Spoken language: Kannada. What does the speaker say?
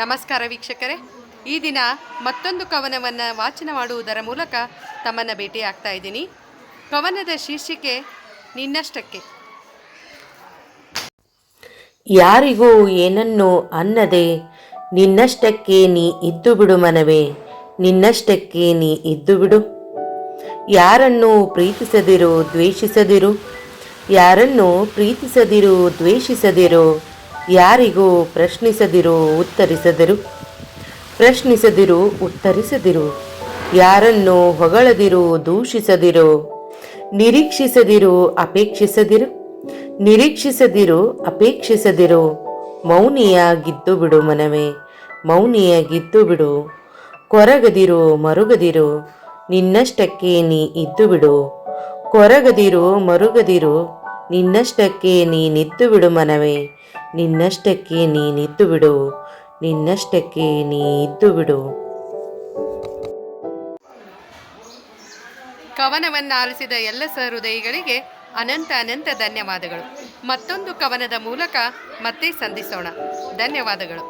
ನಮಸ್ಕಾರ ವೀಕ್ಷಕರೇ, ಈ ದಿನ ಮತ್ತೊಂದು ಕವನವನ್ನು ವಾಚನ ಮಾಡುವುದರ ಮೂಲಕ ತಮ್ಮನ್ನು ಭೇಟಿಯಾಗ್ತಾ ಇದ್ದೀನಿ. ಕವನದ ಶೀರ್ಷಿಕೆ ನಿನ್ನಷ್ಟಕ್ಕೆ. ಯಾರಿಗೂ ಏನನ್ನೂ ಅನ್ನದೆ ನಿನ್ನಷ್ಟಕ್ಕೆ ನೀ ಇದ್ದು ಬಿಡು ಮನವೇ, ನಿನ್ನಷ್ಟಕ್ಕೆ ನೀ ಇದ್ದು ಬಿಡು. ಯಾರನ್ನೂ ಪ್ರೀತಿಸದಿರು ದ್ವೇಷಿಸದಿರು, ಯಾರನ್ನೂ ಪ್ರೀತಿಸದಿರು ದ್ವೇಷಿಸದಿರು. ಯಾರಿಗೂ ಪ್ರಶ್ನಿಸದಿರು ಉತ್ತರಿಸದಿರು. ಯಾರನ್ನು ಹೊಗಳದಿರು ದೂಷಿಸದಿರು. ನಿರೀಕ್ಷಿಸದಿರು ಅಪೇಕ್ಷಿಸದಿರು. ಮೌನಿಯಾಗಿದ್ದು ಬಿಡು ಮನವೇ, ಮೌನಿಯಾಗಿದ್ದು ಬಿಡು. ಕೊರಗದಿರು ಮರುಗದಿರು, ನಿನ್ನಷ್ಟಕ್ಕೆ ನೀ ಇದ್ದು ಬಿಡು. ಕೊರಗದಿರು ಮರುಗದಿರು, ನಿನ್ನಷ್ಟಕ್ಕೆ ನೀನಿದ್ದು ಬಿಡು ಮನವೇ, ನಿನ್ನಷ್ಟಕ್ಕೆ ನೀನಿದ್ದು ಬಿಡು. ನಿನ್ನಷ್ಟಕ್ಕೆ ನೀ ಇದ್ದು ಬಿಡು. ಕವನವನ್ನು ಆಲಿಸಿದ ಎಲ್ಲ ಸಹೃದಯಿಗಳಿಗೆ ಅನಂತ ಧನ್ಯವಾದಗಳು. ಮತ್ತೊಂದು ಕವನದ ಮೂಲಕ ಮತ್ತೆ ಸಂಧಿಸೋಣ. ಧನ್ಯವಾದಗಳು.